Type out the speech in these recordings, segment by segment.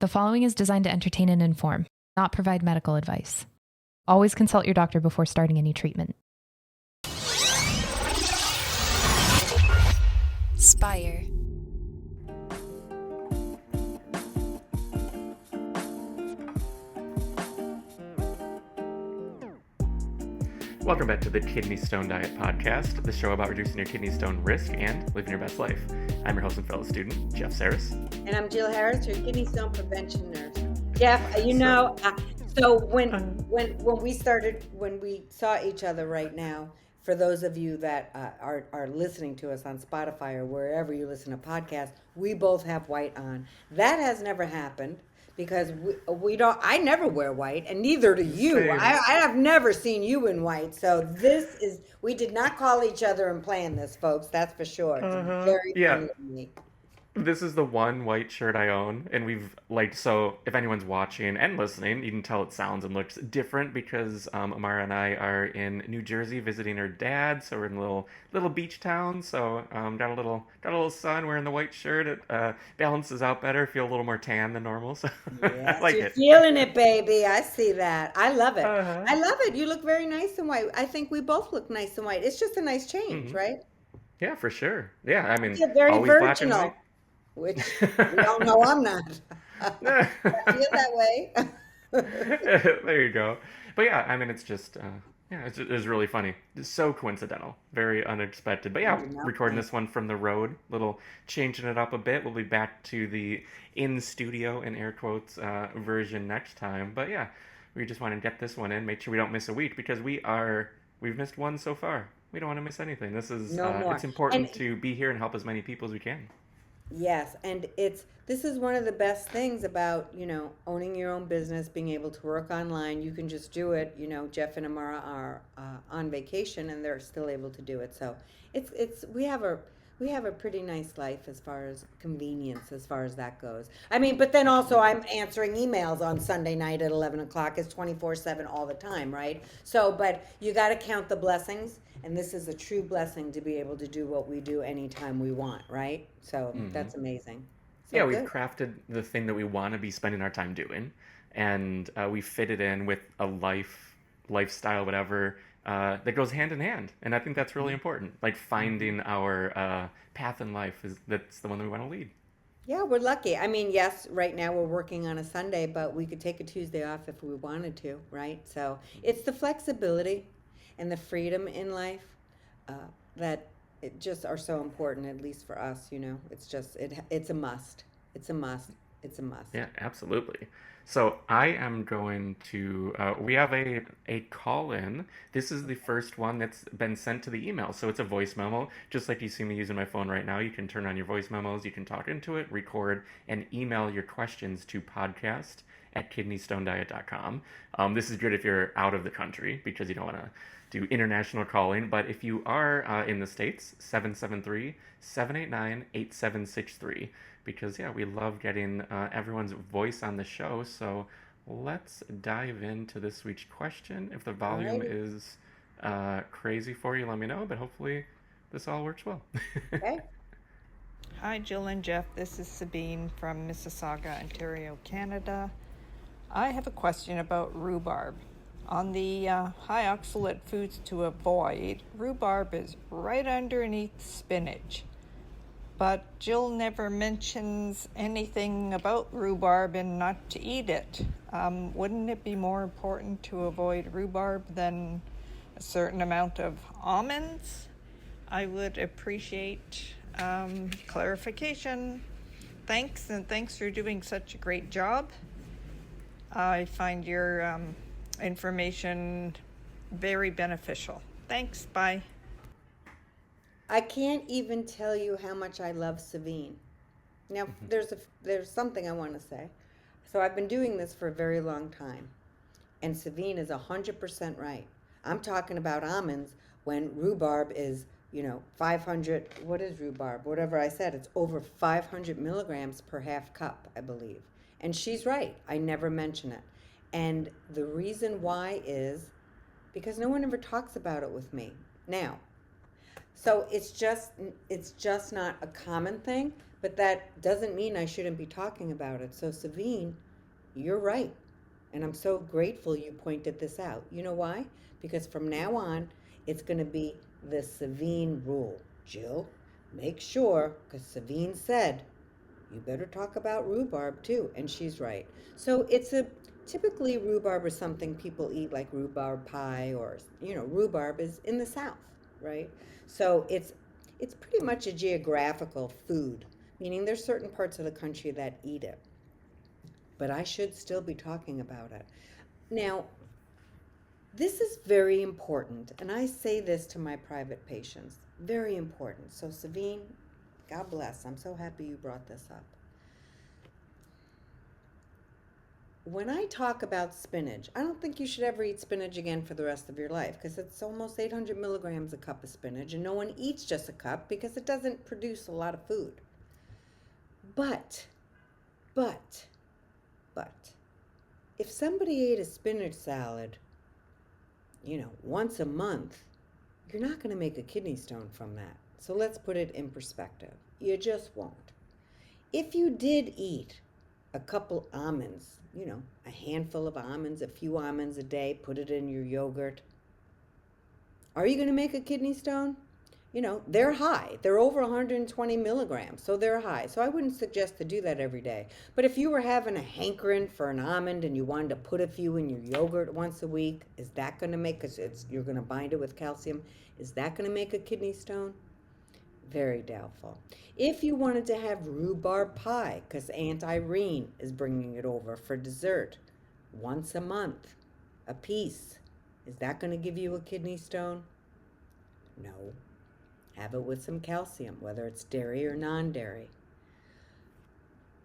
The following is designed to entertain and inform, not provide medical advice. Always consult your doctor before starting any treatment. Spire. Welcome back to the Kidney Stone Diet Podcast, the show about reducing your kidney stone risk and living your best life. I'm your host and fellow student, Jeff Saris. And I'm Jill Harris, your kidney stone prevention nurse. Jeff, when we saw each other right now, for those of you that are listening to us on Spotify or wherever you listen to podcasts, we both have white on. That has never happened. Because I never wear white, and neither do you. I have never seen you in white. So we did not call each other and plan this, folks. That's for sure. It's very funny to me. This is the one white shirt I own, and so if anyone's watching and listening, you can tell it sounds and looks different because Amara and I are in New Jersey visiting her dad, so we're in a little beach town, so got a little sun, wearing the white shirt, it balances out better, feel a little more tan than normal, so yes, I like you're it. Feeling it, baby, I see that. I love it. I love it. You look very nice in white. I think we both look nice in white. It's just a nice change, right? Yeah, for sure. Yeah, I mean, feel very always virginal. black and white. Which we all know I'm not. I feel that way. There you go. But yeah, I mean, it's just, it's really funny. It's so coincidental. Very unexpected. But yeah, recording this one from the road, changing it up a bit. We'll be back to the in-studio, in air quotes, version next time. But yeah, we just want to get this one in, make sure we don't miss a week, because we've missed one so far. We don't want to miss anything. This is, it's important to be here and help as many people as we can. Yes, and this is one of the best things about, owning your own business, being able to work online. You can just do it. Jeff and Amara are on vacation and they're still able to do it. So we have a pretty nice life as far as convenience, as far as that goes. I mean, but then also I'm answering emails on Sunday night at 11 o'clock. It's 24/7 all the time, right? So, but you got to count the blessings. And this is a true blessing to be able to do what we do anytime we want, right? So that's amazing. So we've crafted the thing that we want to be spending our time doing, and we fit it in with a lifestyle, whatever, that goes hand in hand. And I think that's really important. Like finding our path in life, that's the one that we want to lead. Yeah, we're lucky. I mean, yes, right now we're working on a Sunday, but we could take a Tuesday off if we wanted to, right? So it's the flexibility and the freedom in life that it just are so important, at least for us. It's just it's a must. It's a must. Yeah, absolutely. So I am going to we have a call-in. This is the first one that's been sent to the email, so it's a voice memo, just like you see me using my phone right now. You can turn on your voice memos, you can talk into it, record, and email your questions to podcast@kidneystonediet.com. This is good if you're out of the country, because you don't want to do international calling, but if you are in the States, 773-789-8763, because we love getting everyone's voice on the show. So let's dive into this week's question. If the volume is crazy for you, let me know, but hopefully this all works well. Okay. Hi, Jill and Jeff. This is Sabine from Mississauga, Ontario, Canada. I have a question about rhubarb. On the high oxalate foods to avoid, rhubarb is right underneath spinach. But Jill never mentions anything about rhubarb and not to eat it. Wouldn't it be more important to avoid rhubarb than a certain amount of almonds? I would appreciate clarification. Thanks, and thanks for doing such a great job. I find your information very beneficial. Thanks. Bye. I can't even tell you how much I love Sabine. Now, there's something I want to say. So I've been doing this for a very long time, and Sabine is 100% right. I'm talking about almonds when rhubarb is 500. What is rhubarb? Whatever I said, it's over 500 milligrams per half cup, I believe. And she's right. I never mention it. And the reason why is because no one ever talks about it with me. Now, So it's just not a common thing, but that doesn't mean I shouldn't be talking about it. So Savine, you're right. And I'm so grateful you pointed this out. You know why? Because from now on, it's going to be the Savine rule. Jill, make sure, because Savine said, you better talk about rhubarb too. And she's right. So typically rhubarb is something people eat like rhubarb pie or, rhubarb is in the South, right? So it's pretty much a geographical food, meaning there's certain parts of the country that eat it. But I should still be talking about it. Now, this is very important, and I say this to my private patients. Very important. So, Savine, God bless. I'm so happy you brought this up. When I talk about spinach, I don't think you should ever eat spinach again for the rest of your life because it's almost 800 milligrams a cup of spinach, and no one eats just a cup because it doesn't produce a lot of food. But, but, if somebody ate a spinach salad, once a month, you're not going to make a kidney stone from that. So let's put it in perspective. You just won't. If you did eat a couple almonds, a handful of almonds, a few almonds a day, put it in your yogurt, are you going to make a kidney stone? They're high. They're over 120 milligrams, so they're high. So I wouldn't suggest to do that every day. But if you were having a hankering for an almond and you wanted to put a few in your yogurt once a week, is that going to make, because you're going to bind it with calcium, is that going to make a kidney stone? Very doubtful. If you wanted to have rhubarb pie, because Aunt Irene is bringing it over for dessert, once a month, a piece, is that going to give you a kidney stone? No. Have it with some calcium, whether it's dairy or non-dairy.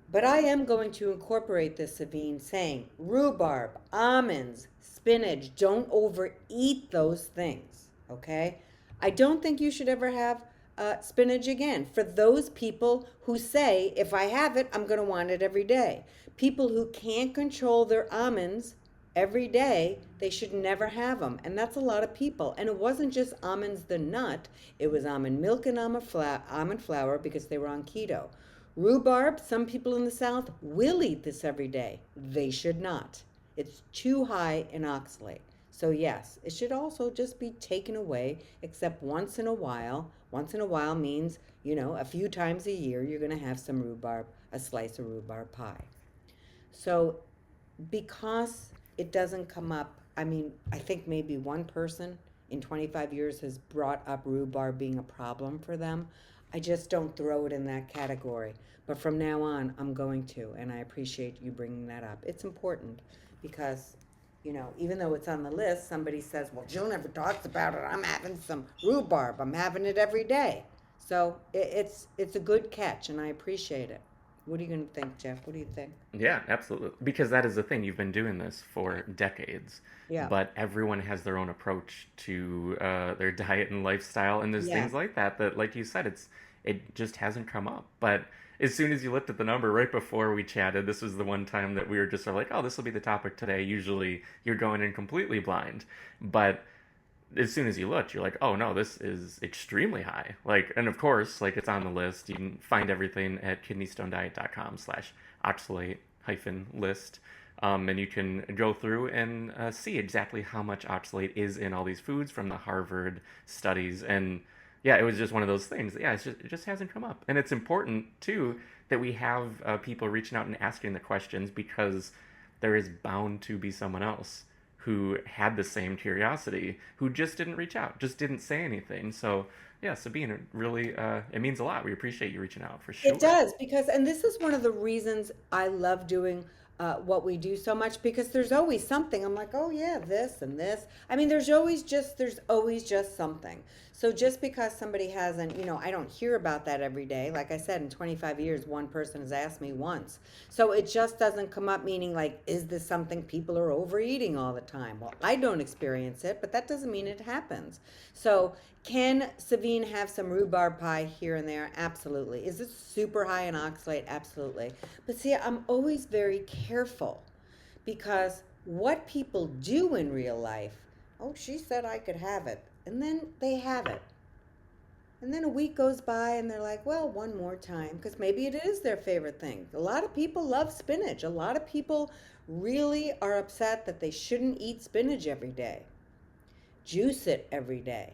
But I am going to incorporate this, Savine, saying rhubarb, almonds, spinach, don't overeat those things, okay? I don't think you should ever have spinach again. For those people who say, if I have it, I'm going to want it every day. People who can't control their almonds every day, they should never have them. And that's a lot of people. And it wasn't just almonds the nut, it was almond milk and almond flour because they were on keto. Rhubarb, some people in the South will eat this every day. They should not. It's too high in oxalate. So yes, it should also just be taken away, except once in a while. Once in a while means, a few times a year, you're going to have some rhubarb, a slice of rhubarb pie. So because it doesn't come up, I think maybe one person in 25 years has brought up rhubarb being a problem for them. I just don't throw it in that category. But from now on, I'm going to, and I appreciate you bringing that up. It's important because, even though it's on the list, somebody says, well, Jill never talks about it. I'm having some rhubarb. I'm having it every day. So it's a good catch, and I appreciate it. What are you going to think, Jeff? What do you think? Yeah, absolutely. Because that is the thing. You've been doing this for decades. Yeah. But everyone has their own approach to their diet and lifestyle. And there's things like that, like you said, it just hasn't come up. But as soon as you looked at the number right before we chatted, this was the one time that we were just sort of like, oh, this will be the topic today. Usually you're going in completely blind. But as soon as you looked, you're like, oh no, this is extremely high. And of course, it's on the list. You can find everything at kidneystonediet.com/oxalate-list. And you can go through and see exactly how much oxalate is in all these foods from the Harvard studies. And yeah, it was just one of those things. Yeah, it just hasn't come up. And it's important, too, that we have people reaching out and asking the questions because there is bound to be someone else who had the same curiosity, who just didn't reach out, just didn't say anything. So, yeah, Sabine, it really, it means a lot. We appreciate you reaching out, for sure. It does, and this is one of the reasons I love doing what we do so much, because there's always something. I'm like, oh yeah, this and this. There's always just something. So just because somebody hasn't, I don't hear about that every day. Like I said, in 25 years, one person has asked me once. So it just doesn't come up, meaning is this something people are overeating all the time? Well, I don't experience it, but that doesn't mean it happens. So can Savine have some rhubarb pie here and there? Absolutely. Is it super high in oxalate? Absolutely. But see, I'm always very careful because what people do in real life, oh, she said I could have it, and then they have it. And then a week goes by and they're like, well, one more time, because maybe it is their favorite thing. A lot of people love spinach. A lot of people really are upset that they shouldn't eat spinach every day, juice it every day.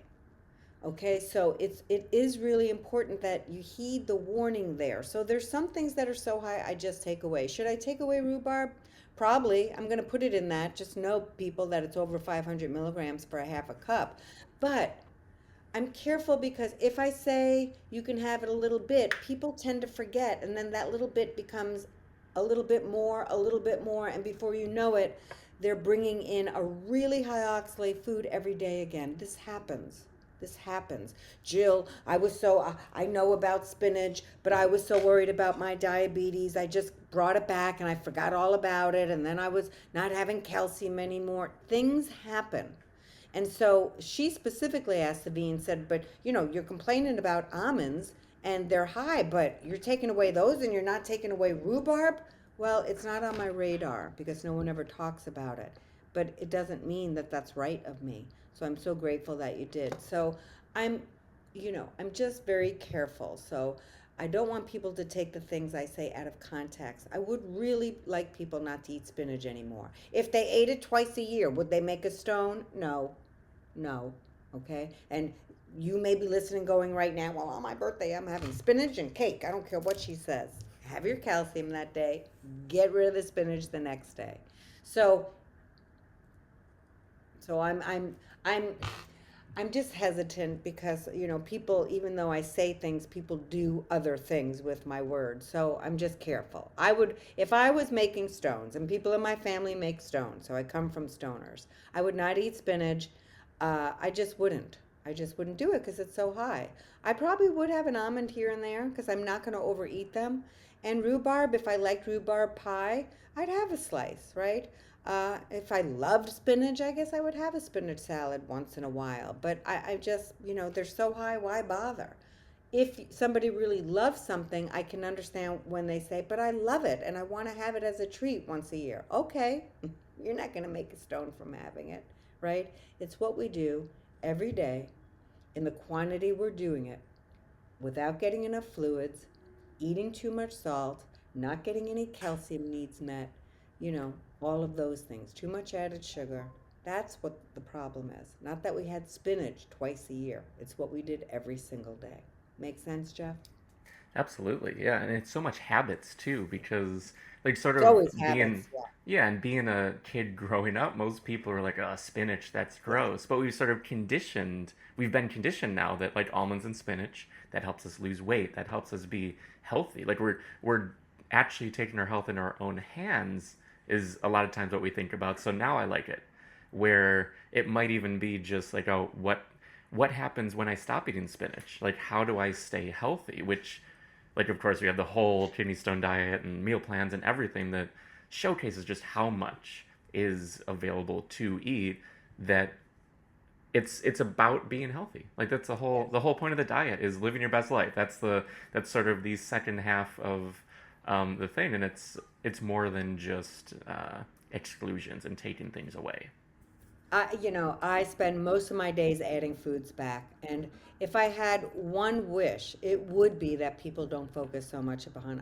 Okay, so it is really important that you heed the warning there. So there's some things that are so high I just take away. Should I take away rhubarb? Probably. I'm going to put it in that. Just know, people, that it's over 500 milligrams for a half a cup. But I'm careful, because if I say you can have it a little bit, people tend to forget, and then that little bit becomes a little bit more, and before you know it, they're bringing in a really high oxalate food every day again. This happens. This happens. Jill, I know about spinach, but I was so worried about my diabetes. I just brought it back and I forgot all about it. And then I was not having calcium anymore. Things happen. And so she specifically asked Sabine, said, but you're complaining about almonds and they're high, but you're taking away those and you're not taking away rhubarb? Well, it's not on my radar because no one ever talks about it. But it doesn't mean that that's right of me. So I'm so grateful that you did. So I'm, I'm just very careful. So I don't want people to take the things I say out of context. I would really like people not to eat spinach anymore. If they ate it twice a year, would they make a stone? No. No. Okay? And you may be listening going right now, well, on my birthday, I'm having spinach and cake. I don't care what she says. Have your calcium that day. Get rid of the spinach the next day. So I'm I'm just hesitant because, people, even though I say things, people do other things with my words. So I'm just careful. If I was making stones, and people in my family make stones, so I come from stoners, I would not eat spinach. I just wouldn't. I just wouldn't do it because it's so high. I probably would have an almond here and there because I'm not going to overeat them. And rhubarb, if I liked rhubarb pie, I'd have a slice, right? If I loved spinach, I guess I would have a spinach salad once in a while. But I just, they're so high, why bother? If somebody really loves something, I can understand when they say, but I love it and I want to have it as a treat once a year. Okay, you're not going to make a stone from having it, right? It's what we do every day in the quantity we're doing it without getting enough fluids, eating too much salt, not getting any calcium needs met, all of those things. Too much added sugar. That's what the problem is. Not that we had spinach twice a year. It's what we did every single day. Make sense, Jeff? Absolutely, yeah, and it's so much habits too, because like sort It's of always being, habits. Yeah. yeah, and being a kid growing up, most people are like, oh, spinach, that's Yeah. gross. But we've been conditioned now that like almonds and spinach, that helps us lose weight, that helps us be healthy. Like we're actually taking our health in our own hands is a lot of times what we think about. So now I like it, where it might even be just like, oh, what happens when I stop eating spinach? Like, how do I stay healthy? Which, like, of course, we have the whole kidney stone diet and meal plans and everything that showcases just how much is available to eat. That it's about being healthy. Like that's the whole point of the diet is living your best life. That's sort of the second half of the thing, and it's more than just exclusions and taking things away. I spend most of my days adding foods back. And if I had one wish, it would be that people don't focus so much about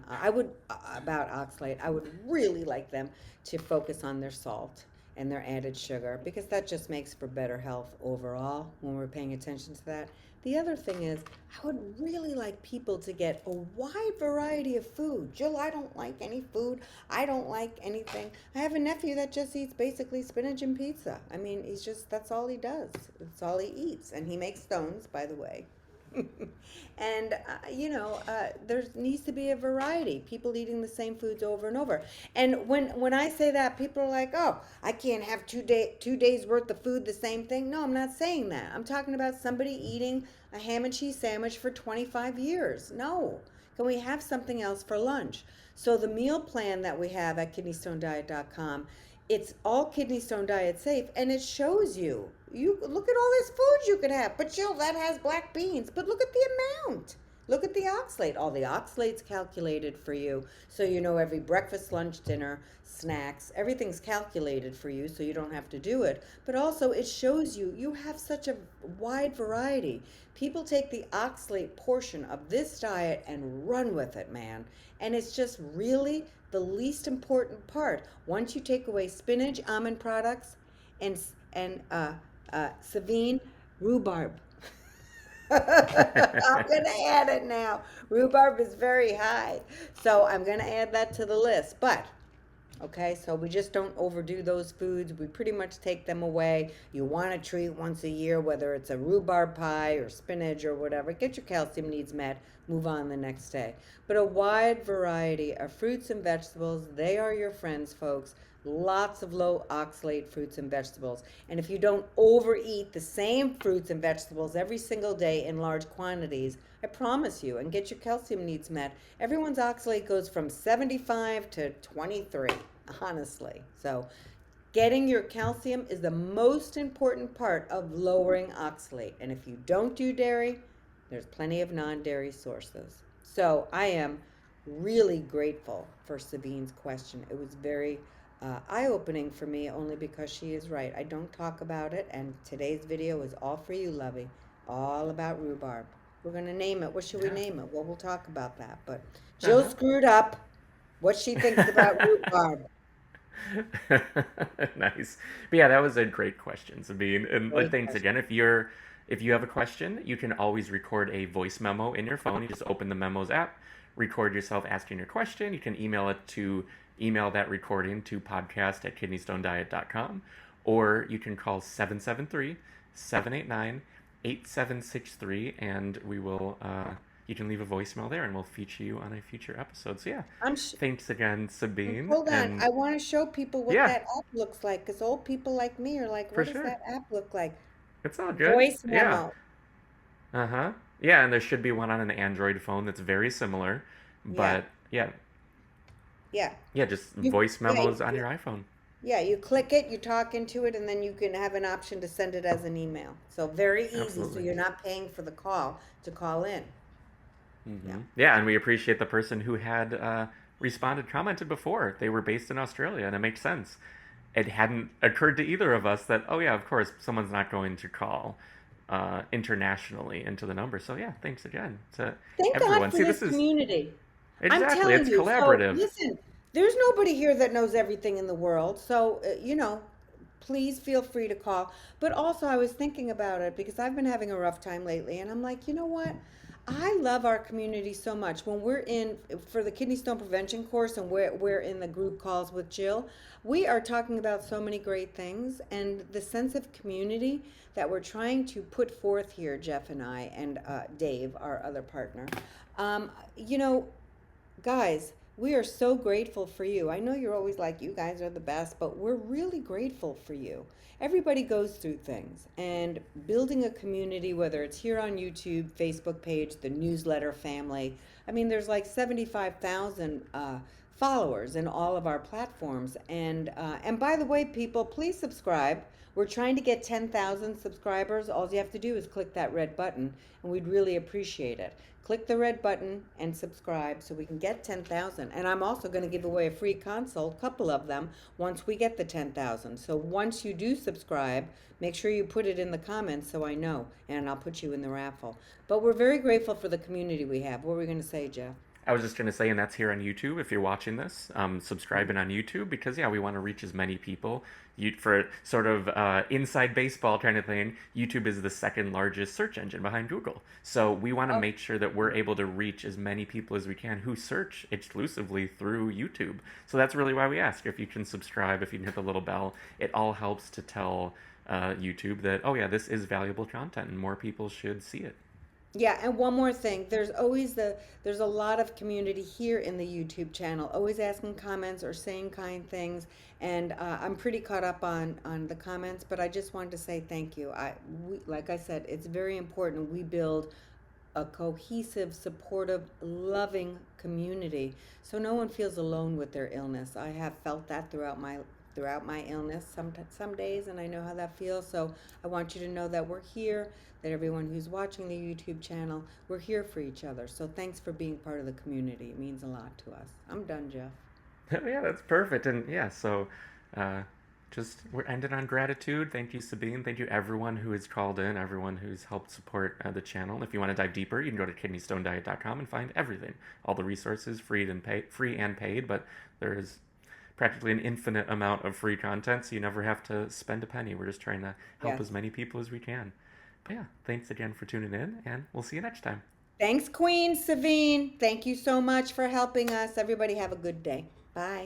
oxalate. I would really like them to focus on their salt and their added sugar because that just makes for better health overall when we're paying attention to that. The other thing is, I would really like people to get a wide variety of food. Jill, I don't like any food. I don't like anything. I have a nephew that just eats basically spinach and pizza. I mean, that's all he does. That's all he eats. And he makes stones, by the way. And there needs to be a variety. People eating the same foods over and over. And when I say that, people are like, "Oh, I can't have 2 days worth of food, the same thing." No, I'm not saying that. I'm talking about somebody eating a ham and cheese sandwich for 25 years. No, can we have something else for lunch? So the meal plan that we have at kidneystonediet.com, it's all kidney stone diet safe, and it shows you look at all this food you could have. But Jill, that has black beans. But look at the amount. Look at the oxalate. All the oxalate's calculated for you. So you know every breakfast, lunch, dinner, snacks, everything's calculated for you so you don't have to do it. But also it shows you have such a wide variety. People take the oxalate portion of this diet and run with it, man. And it's just really the least important part. Once you take away spinach, almond products, and Savine, rhubarb. I'm going to add it now. Rhubarb is very high. So I'm going to add that to the list. But, okay, so we just don't overdo those foods. We pretty much take them away. You want to treat once a year, whether it's a rhubarb pie or spinach or whatever. Get your calcium needs met. Move on the next day. But a wide variety of fruits and vegetables. They are your friends, folks. Lots of low oxalate fruits and vegetables. And if you don't overeat the same fruits and vegetables every single day in large quantities, I promise you, and get your calcium needs met, everyone's oxalate goes from 75 to 23, honestly. So getting your calcium is the most important part of lowering oxalate. And if you don't do dairy, there's plenty of non-dairy sources. So I am really grateful for Sabine's question. It was very eye-opening for me, only because she is right. I don't talk about it, and today's video is all for you, Lovey. All about rhubarb. We're going to name it. What should we name it? Well, we'll talk about that. But Jill screwed up what she thinks about rhubarb. Nice. But yeah, that was a great question, Sabine. And Great thanks question. again. If you have a question, you can always record a voice memo in your phone. You just open the Memos app, record yourself asking your question. You can email that recording to podcast@kidneystonediet.com, or you can call 773-789-8763, and we will you can leave a voicemail there and we'll feature you on a future episode. So yeah, thanks again, Sabine. Hold on. And I want to show people what yeah, that app looks like, because old people like me are like, for what does sure. that app look like? It's all good. Voice Yeah. memo. Uh-huh. Yeah, and there should be one on an Android phone that's very similar. But yeah, Yeah. just You, voice yeah, memos on your iPhone. yeah, you click it, you talk into it, and then you can have an option to send it as an email. So very easy. So Absolutely. you're not paying for the call to call in. Yeah, and we appreciate the person who had commented before. They were based in Australia, and it makes sense. It hadn't occurred to either of us that, oh yeah, of course, someone's not going to call internationally into the number. So yeah, thanks again to Thank everyone. God for See, this this is community. I'm exactly, telling it's you. So collaborative. listen, there's nobody here that knows everything in the world. So, please feel free to call. But also, I was thinking about it because I've been having a rough time lately, and I'm like, you know what? I love our community so much. When we're in for the kidney stone prevention course and we're in the group calls with Jill, we are talking about so many great things, and the sense of community that we're trying to put forth here, Jeff and I, and Dave, our other partner. Um, you know, Guys, we are so grateful for you. I know you're always like, you guys are the best, but we're really grateful for you. Everybody goes through things, and building a community, whether it's here on YouTube, Facebook page, the newsletter family. I mean, there's like 75,000 followers in all of our platforms. And by the way, people, please subscribe. We're trying to get 10,000 subscribers. All you have to do is click that red button, and we'd really appreciate it. Click the red button and subscribe so we can get 10,000. And I'm also going to give away a free consult, a couple of them, once we get the 10,000. So once you do subscribe, make sure you put it in the comments so I know, and I'll put you in the raffle. But we're very grateful for the community we have. What were we going to say, Jeff? I was just going to say, and that's here on YouTube. If you're watching this, subscribing on YouTube, because yeah, we want to reach as many people. For sort of inside baseball kind of thing, YouTube is the second largest search engine behind Google. So we want to make sure that we're able to reach as many people as we can who search exclusively through YouTube. So that's really why we ask if you can subscribe, if you can hit the little bell. It all helps to tell YouTube that, oh yeah, this is valuable content and more people should see it. Yeah, and one more thing. There's a lot of community here in the YouTube channel, always asking comments or saying kind things, and I'm pretty caught up on the comments, but I just wanted to say thank you. Like I said, it's very important we build a cohesive, supportive, loving community so no one feels alone with their illness. I have felt that throughout my throughout my illness some days, and I know how that feels. So I want you to know that we're here, that everyone who's watching the YouTube channel, we're here for each other. So thanks for being part of the community. It means a lot to us. I'm done, Jeff. Yeah, that's perfect. And yeah, so uh, just we're ending on gratitude. Thank you, Sabine. Thank you, everyone who has called in, everyone who's helped support the channel. If you want to dive deeper, you can go to kidneystonediet.com and find everything, all the resources, free and paid. But there is practically an infinite amount of free content, so you never have to spend a penny. We're just trying to help Yes. as many people as we can. But yeah, thanks again for tuning in, and we'll see you next time. Thanks, Queen Savine. Thank you so much for helping us. Everybody have a good day. Bye.